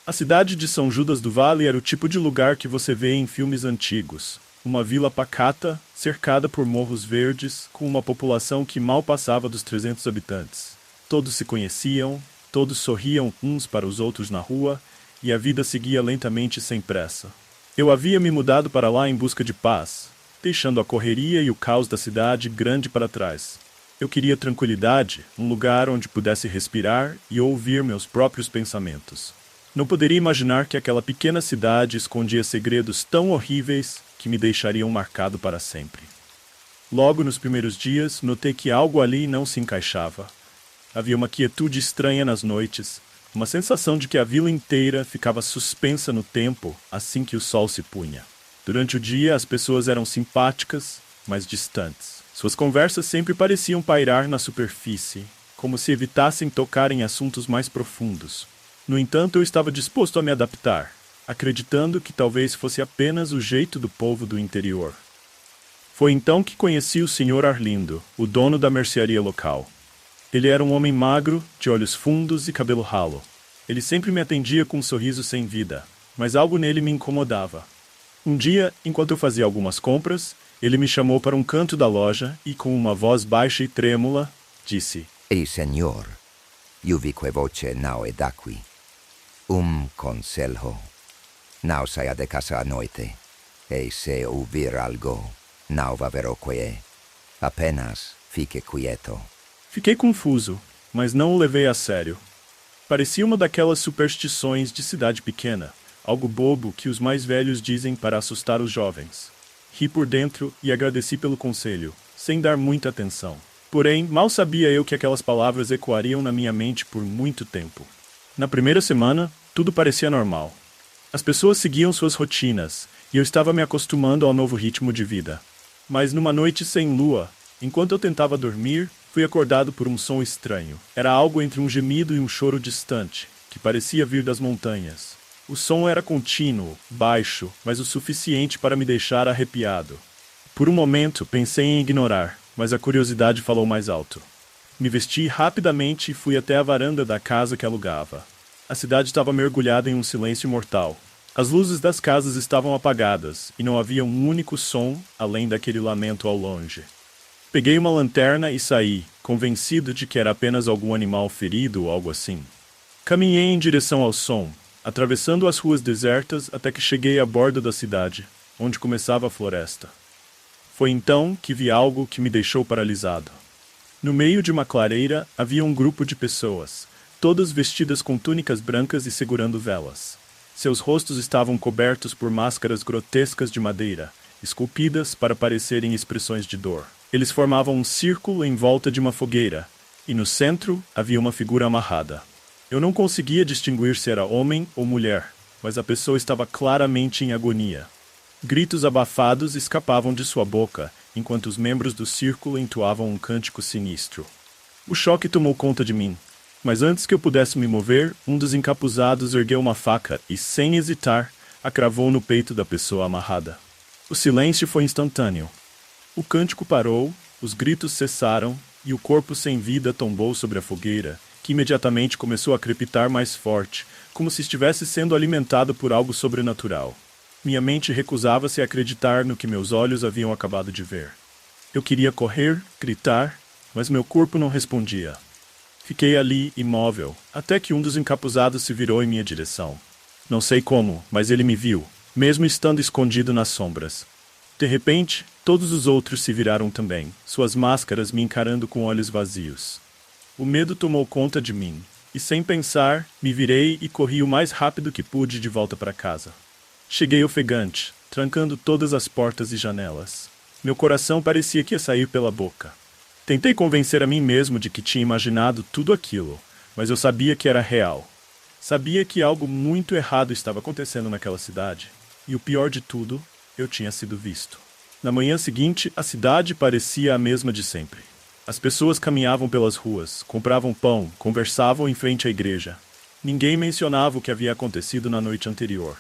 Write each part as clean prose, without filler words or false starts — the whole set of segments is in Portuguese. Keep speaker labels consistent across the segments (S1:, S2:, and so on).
S1: A cidade de São Judas do Vale era o tipo de lugar que você vê em filmes antigos. Uma vila pacata, cercada por morros verdes, com uma população que mal passava dos 300 habitantes. Todos se conheciam, todos sorriam uns para os outros na rua, e a vida seguia lentamente sem pressa. Eu havia me mudado para lá em busca de paz, deixando a correria e o caos da cidade grande para trás. Eu queria tranquilidade, um lugar onde pudesse respirar e ouvir meus próprios pensamentos. Não poderia imaginar que aquela pequena cidade escondia segredos tão horríveis que me deixariam marcado para sempre. Logo nos primeiros dias, notei que algo ali não se encaixava. Havia uma quietude estranha nas noites, uma sensação de que a vila inteira ficava suspensa no tempo assim que o sol se punha. Durante o dia, as pessoas eram simpáticas, mas distantes. Suas conversas sempre pareciam pairar na superfície, como se evitassem tocar em assuntos mais profundos. No entanto, eu estava disposto a me adaptar, acreditando que talvez fosse apenas o jeito do povo do interior. Foi então que conheci o Sr. Arlindo, o dono da mercearia local. Ele era um homem magro, de olhos fundos e cabelo ralo. Ele sempre me atendia com um sorriso sem vida, mas algo nele me incomodava. Um dia, enquanto eu fazia algumas compras, ele me chamou para um canto da loja e, com uma voz baixa e trêmula, disse:
S2: Ei, senhor, io vi que voce não é daqui. Conselho. Não saia de casa à noite. E se ouvir algo, não vá ver o que é. Apenas fique quieto.
S1: Fiquei confuso, mas não o levei a sério. Parecia uma daquelas superstições de cidade pequena, algo bobo que os mais velhos dizem para assustar os jovens. Ri por dentro e agradeci pelo conselho, sem dar muita atenção. Porém, mal sabia eu que aquelas palavras ecoariam na minha mente por muito tempo. Na primeira semana, tudo parecia normal. As pessoas seguiam suas rotinas, e eu estava me acostumando ao novo ritmo de vida. Mas numa noite sem lua, enquanto eu tentava dormir, fui acordado por um som estranho. Era algo entre um gemido e um choro distante, que parecia vir das montanhas. O som era contínuo, baixo, mas o suficiente para me deixar arrepiado. Por um momento, pensei em ignorar, mas a curiosidade falou mais alto. Me vesti rapidamente e fui até a varanda da casa que alugava. A cidade estava mergulhada em um silêncio mortal. As luzes das casas estavam apagadas e não havia um único som além daquele lamento ao longe. Peguei uma lanterna e saí, convencido de que era apenas algum animal ferido ou algo assim. Caminhei em direção ao som, atravessando as ruas desertas até que cheguei à borda da cidade, onde começava a floresta. Foi então que vi algo que me deixou paralisado. No meio de uma clareira havia um grupo de pessoas, todas vestidas com túnicas brancas e segurando velas. Seus rostos estavam cobertos por máscaras grotescas de madeira, esculpidas para parecerem expressões de dor. Eles formavam um círculo em volta de uma fogueira, e no centro havia uma figura amarrada. Eu não conseguia distinguir se era homem ou mulher, mas a pessoa estava claramente em agonia. Gritos abafados escapavam de sua boca, enquanto os membros do círculo entoavam um cântico sinistro. O choque tomou conta de mim, mas antes que eu pudesse me mover, um dos encapuzados ergueu uma faca e, sem hesitar, a cravou no peito da pessoa amarrada. O silêncio foi instantâneo. O cântico parou, os gritos cessaram e o corpo sem vida tombou sobre a fogueira, que imediatamente começou a crepitar mais forte, como se estivesse sendo alimentado por algo sobrenatural. Minha mente recusava-se a acreditar no que meus olhos haviam acabado de ver. Eu queria correr, gritar, mas meu corpo não respondia. Fiquei ali, imóvel, até que um dos encapuzados se virou em minha direção. Não sei como, mas ele me viu, mesmo estando escondido nas sombras. De repente, todos os outros se viraram também, suas máscaras me encarando com olhos vazios. O medo tomou conta de mim, e sem pensar, me virei e corri o mais rápido que pude de volta para casa. Cheguei ofegante, trancando todas as portas e janelas. Meu coração parecia que ia sair pela boca. Tentei convencer a mim mesmo de que tinha imaginado tudo aquilo, mas eu sabia que era real. Sabia que algo muito errado estava acontecendo naquela cidade. E o pior de tudo, eu tinha sido visto. Na manhã seguinte, a cidade parecia a mesma de sempre. As pessoas caminhavam pelas ruas, compravam pão, conversavam em frente à igreja. Ninguém mencionava o que havia acontecido na noite anterior.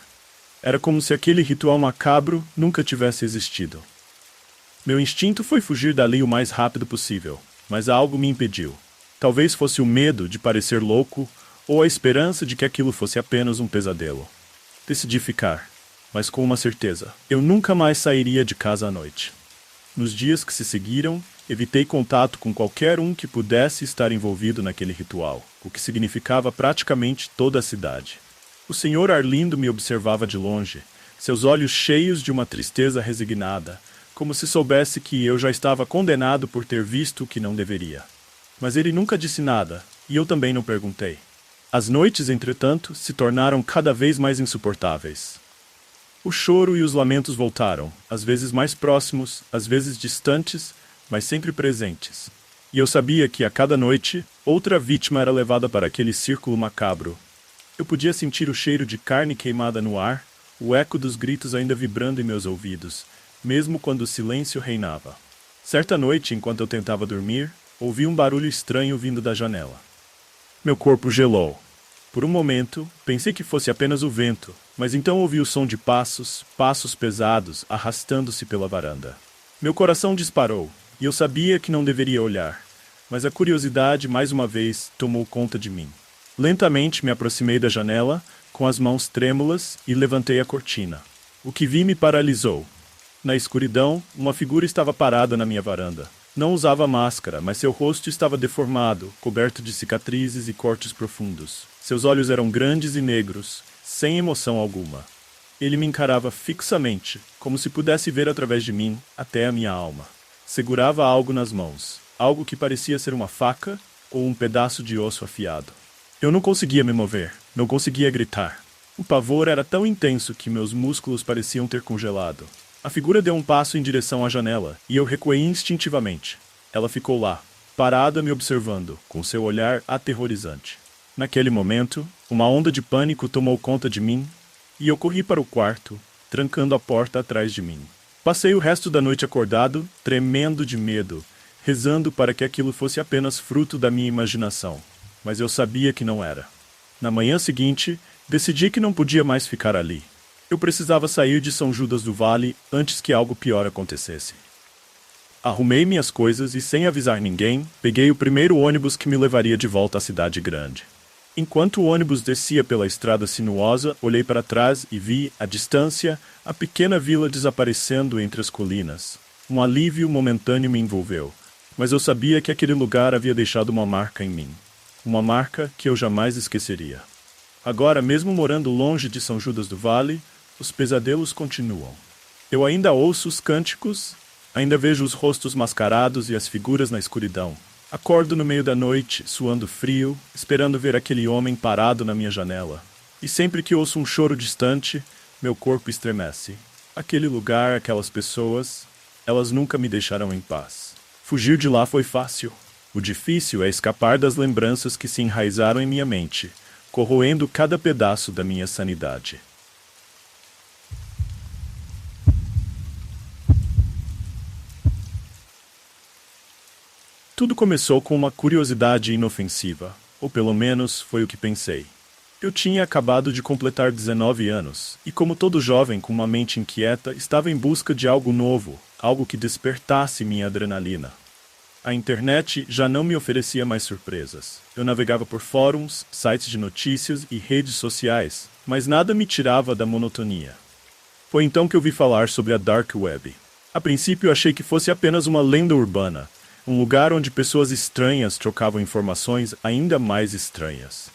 S1: Era como se aquele ritual macabro nunca tivesse existido. Meu instinto foi fugir dali o mais rápido possível, mas algo me impediu. Talvez fosse o medo de parecer louco ou a esperança de que aquilo fosse apenas um pesadelo. Decidi ficar, mas com uma certeza: eu nunca mais sairia de casa à noite. Nos dias que se seguiram, evitei contato com qualquer um que pudesse estar envolvido naquele ritual, o que significava praticamente toda a cidade. O senhor Arlindo me observava de longe, seus olhos cheios de uma tristeza resignada, como se soubesse que eu já estava condenado por ter visto o que não deveria. Mas ele nunca disse nada, e eu também não perguntei. As noites, entretanto, se tornaram cada vez mais insuportáveis. O choro e os lamentos voltaram, às vezes mais próximos, às vezes distantes, mas sempre presentes. E eu sabia que, a cada noite, outra vítima era levada para aquele círculo macabro. Eu podia sentir o cheiro de carne queimada no ar, o eco dos gritos ainda vibrando em meus ouvidos, mesmo quando o silêncio reinava. Certa noite, enquanto eu tentava dormir, ouvi um barulho estranho vindo da janela. Meu corpo gelou. Por um momento, pensei que fosse apenas o vento, mas então ouvi o som de passos pesados, arrastando-se pela varanda. Meu coração disparou, e eu sabia que não deveria olhar, mas a curiosidade, mais uma vez, tomou conta de mim. Lentamente me aproximei da janela, com as mãos trêmulas, e levantei a cortina. O que vi me paralisou. Na escuridão, uma figura estava parada na minha varanda. Não usava máscara, mas seu rosto estava deformado, coberto de cicatrizes e cortes profundos. Seus olhos eram grandes e negros, sem emoção alguma. Ele me encarava fixamente, como se pudesse ver através de mim até a minha alma. Segurava algo nas mãos, algo que parecia ser uma faca ou um pedaço de osso afiado. Eu não conseguia me mover, não conseguia gritar. O pavor era tão intenso que meus músculos pareciam ter congelado. A figura deu um passo em direção à janela, e eu recuei instintivamente. Ela ficou lá, parada me observando, com seu olhar aterrorizante. Naquele momento, uma onda de pânico tomou conta de mim, e eu corri para o quarto, trancando a porta atrás de mim. Passei o resto da noite acordado, tremendo de medo, rezando para que aquilo fosse apenas fruto da minha imaginação. Mas eu sabia que não era. Na manhã seguinte, decidi que não podia mais ficar ali. Eu precisava sair de São Judas do Vale antes que algo pior acontecesse. Arrumei minhas coisas e, sem avisar ninguém, peguei o primeiro ônibus que me levaria de volta à cidade grande. Enquanto o ônibus descia pela estrada sinuosa, olhei para trás e vi, à distância, a pequena vila desaparecendo entre as colinas. Um alívio momentâneo me envolveu, mas eu sabia que aquele lugar havia deixado uma marca em mim. Uma marca que eu jamais esqueceria. Agora, mesmo morando longe de São Judas do Vale, os pesadelos continuam. Eu ainda ouço os cânticos, ainda vejo os rostos mascarados e as figuras na escuridão. Acordo no meio da noite, suando frio, esperando ver aquele homem parado na minha janela. E sempre que ouço um choro distante, meu corpo estremece. Aquele lugar, aquelas pessoas, elas nunca me deixaram em paz. Fugir de lá foi fácil. O difícil é escapar das lembranças que se enraizaram em minha mente, corroendo cada pedaço da minha sanidade. Tudo começou com uma curiosidade inofensiva, ou pelo menos foi o que pensei. Eu tinha acabado de completar 19 anos, e como todo jovem com uma mente inquieta, estava em busca de algo novo, algo que despertasse minha adrenalina. A internet já não me oferecia mais surpresas. Eu navegava por fóruns, sites de notícias e redes sociais, mas nada me tirava da monotonia. Foi então que eu vi falar sobre a Dark Web. A princípio achei que fosse apenas uma lenda urbana, um lugar onde pessoas estranhas trocavam informações ainda mais estranhas.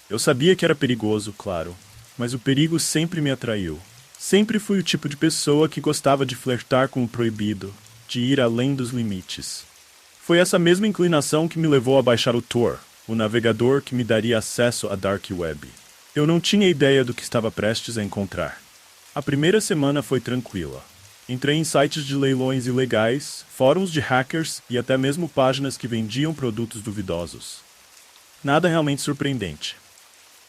S1: Eu sabia que era perigoso, claro, mas o perigo sempre me atraiu. Sempre fui o tipo de pessoa que gostava de flertar com o proibido, de ir além dos limites. Foi essa mesma inclinação que me levou a baixar o Tor, o navegador que me daria acesso à Dark Web. Eu não tinha ideia do que estava prestes a encontrar. A primeira semana foi tranquila. Entrei em sites de leilões ilegais, fóruns de hackers e até mesmo páginas que vendiam produtos duvidosos. Nada realmente surpreendente.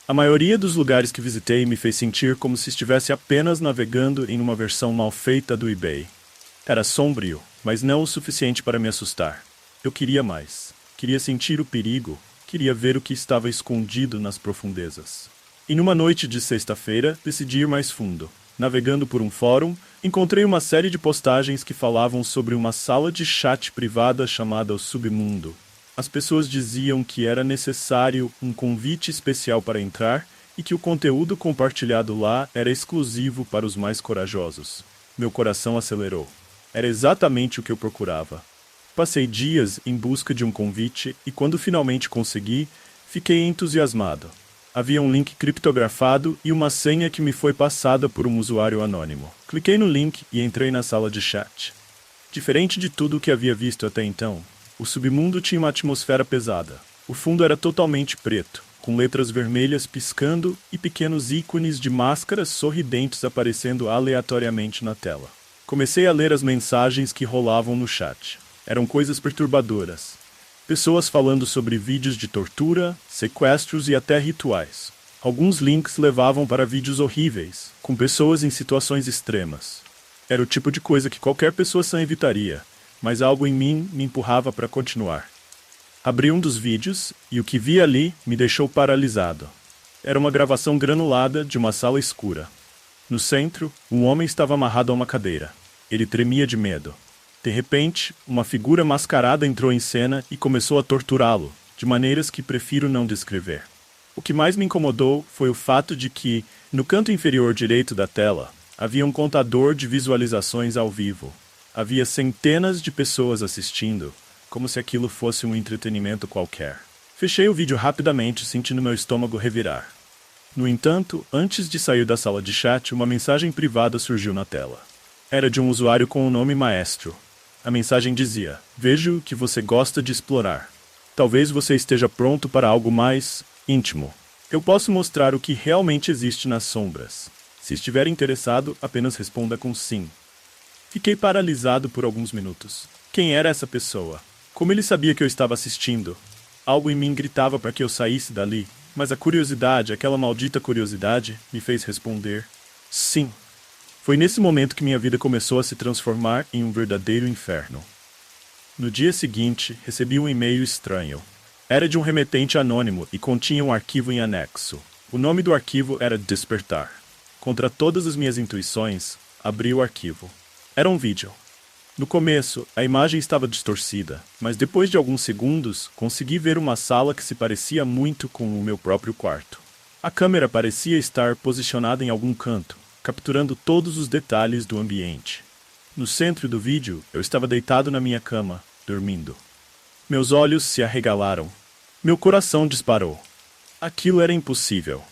S1: A maioria dos lugares que visitei me fez sentir como se estivesse apenas navegando em uma versão mal feita do eBay. Era sombrio, mas não o suficiente para me assustar. Eu queria mais. Queria sentir o perigo. Queria ver o que estava escondido nas profundezas. E numa noite de sexta-feira, decidi ir mais fundo. Navegando por um fórum, encontrei uma série de postagens que falavam sobre uma sala de chat privada chamada o Submundo. As pessoas diziam que era necessário um convite especial para entrar e que o conteúdo compartilhado lá era exclusivo para os mais corajosos. Meu coração acelerou. Era exatamente o que eu procurava. Passei dias em busca de um convite e quando finalmente consegui, fiquei entusiasmado. Havia um link criptografado e uma senha que me foi passada por um usuário anônimo. Cliquei no link e entrei na sala de chat. Diferente de tudo o que havia visto até então, o submundo tinha uma atmosfera pesada. O fundo era totalmente preto, com letras vermelhas piscando e pequenos ícones de máscaras sorridentes aparecendo aleatoriamente na tela. Comecei a ler as mensagens que rolavam no chat. Eram coisas perturbadoras. Pessoas falando sobre vídeos de tortura, sequestros e até rituais. Alguns links levavam para vídeos horríveis, com pessoas em situações extremas. Era o tipo de coisa que qualquer pessoa sã evitaria, mas algo em mim me empurrava para continuar. Abri um dos vídeos e o que vi ali me deixou paralisado. Era uma gravação granulada de uma sala escura. No centro, um homem estava amarrado a uma cadeira. Ele tremia de medo. De repente, uma figura mascarada entrou em cena e começou a torturá-lo, de maneiras que prefiro não descrever. O que mais me incomodou foi o fato de que, no canto inferior direito da tela, havia um contador de visualizações ao vivo. Havia centenas de pessoas assistindo, como se aquilo fosse um entretenimento qualquer. Fechei o vídeo rapidamente, sentindo meu estômago revirar. No entanto, antes de sair da sala de chat, uma mensagem privada surgiu na tela. Era de um usuário com o nome Maestro. A mensagem dizia: "Vejo que você gosta de explorar. Talvez você esteja pronto para algo mais íntimo. Eu posso mostrar o que realmente existe nas sombras. Se estiver interessado, apenas responda com sim." Fiquei paralisado por alguns minutos. Quem era essa pessoa? Como ele sabia que eu estava assistindo? Algo em mim gritava para que eu saísse dali, mas a curiosidade, aquela maldita curiosidade, me fez responder sim. Foi nesse momento que minha vida começou a se transformar em um verdadeiro inferno. No dia seguinte, recebi um e-mail estranho. Era de um remetente anônimo e continha um arquivo em anexo. O nome do arquivo era Despertar. Contra todas as minhas intuições, abri o arquivo. Era um vídeo. No começo, a imagem estava distorcida, mas depois de alguns segundos, consegui ver uma sala que se parecia muito com o meu próprio quarto. A câmera parecia estar posicionada em algum canto, capturando todos os detalhes do ambiente. No centro do vídeo, eu estava deitado na minha cama, dormindo. Meus olhos se arregalaram. Meu coração disparou. Aquilo era impossível.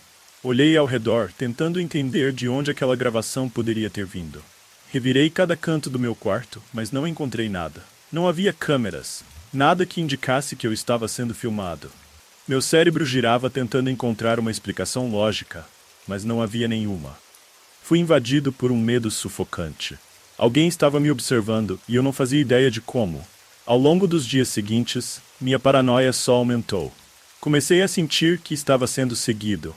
S1: Olhei ao redor, tentando entender de onde aquela gravação poderia ter vindo. Revirei cada canto do meu quarto, mas não encontrei nada. Não havia câmeras, nada que indicasse que eu estava sendo filmado. Meu cérebro girava tentando encontrar uma explicação lógica, mas não havia nenhuma. Fui invadido por um medo sufocante. Alguém estava me observando e eu não fazia ideia de como. Ao longo dos dias seguintes, minha paranoia só aumentou. Comecei a sentir que estava sendo seguido.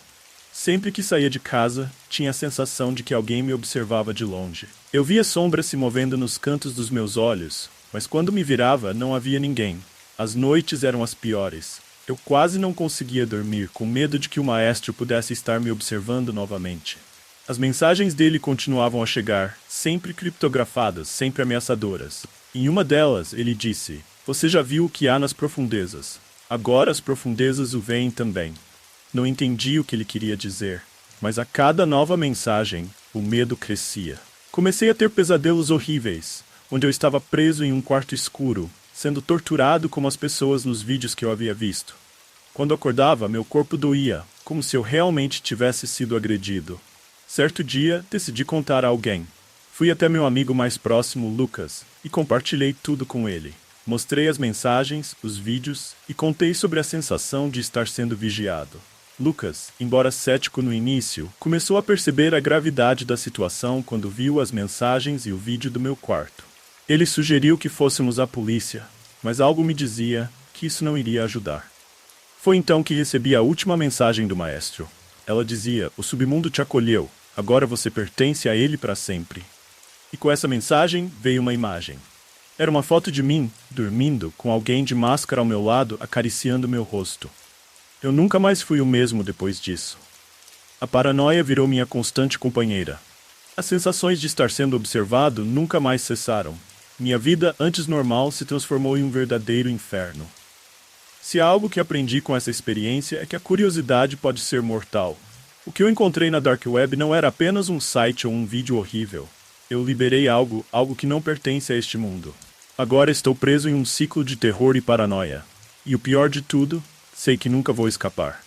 S1: Sempre que saía de casa, tinha a sensação de que alguém me observava de longe. Eu via sombras se movendo nos cantos dos meus olhos, mas quando me virava, não havia ninguém. As noites eram as piores. Eu quase não conseguia dormir, com medo de que o maestro pudesse estar me observando novamente. As mensagens dele continuavam a chegar, sempre criptografadas, sempre ameaçadoras. Em uma delas, ele disse: "Você já viu o que há nas profundezas. Agora as profundezas o veem também." Não entendi o que ele queria dizer, mas a cada nova mensagem, o medo crescia. Comecei a ter pesadelos horríveis, onde eu estava preso em um quarto escuro, sendo torturado como as pessoas nos vídeos que eu havia visto. Quando acordava, meu corpo doía, como se eu realmente tivesse sido agredido. Certo dia, decidi contar a alguém. Fui até meu amigo mais próximo, Lucas, e compartilhei tudo com ele. Mostrei as mensagens, os vídeos e contei sobre a sensação de estar sendo vigiado. Lucas, embora cético no início, começou a perceber a gravidade da situação quando viu as mensagens e o vídeo do meu quarto. Ele sugeriu que fôssemos à polícia, mas algo me dizia que isso não iria ajudar. Foi então que recebi a última mensagem do maestro. Ela dizia: "O submundo te acolheu, agora você pertence a ele para sempre." E com essa mensagem veio uma imagem. Era uma foto de mim, dormindo, com alguém de máscara ao meu lado acariciando meu rosto. Eu nunca mais fui o mesmo depois disso. A paranoia virou minha constante companheira. As sensações de estar sendo observado nunca mais cessaram. Minha vida, antes normal, se transformou em um verdadeiro inferno. Se há algo que aprendi com essa experiência é que a curiosidade pode ser mortal. O que eu encontrei na Dark Web não era apenas um site ou um vídeo horrível. Eu liberei algo que não pertence a este mundo. Agora estou preso em um ciclo de terror e paranoia. E o pior de tudo, sei que nunca vou escapar.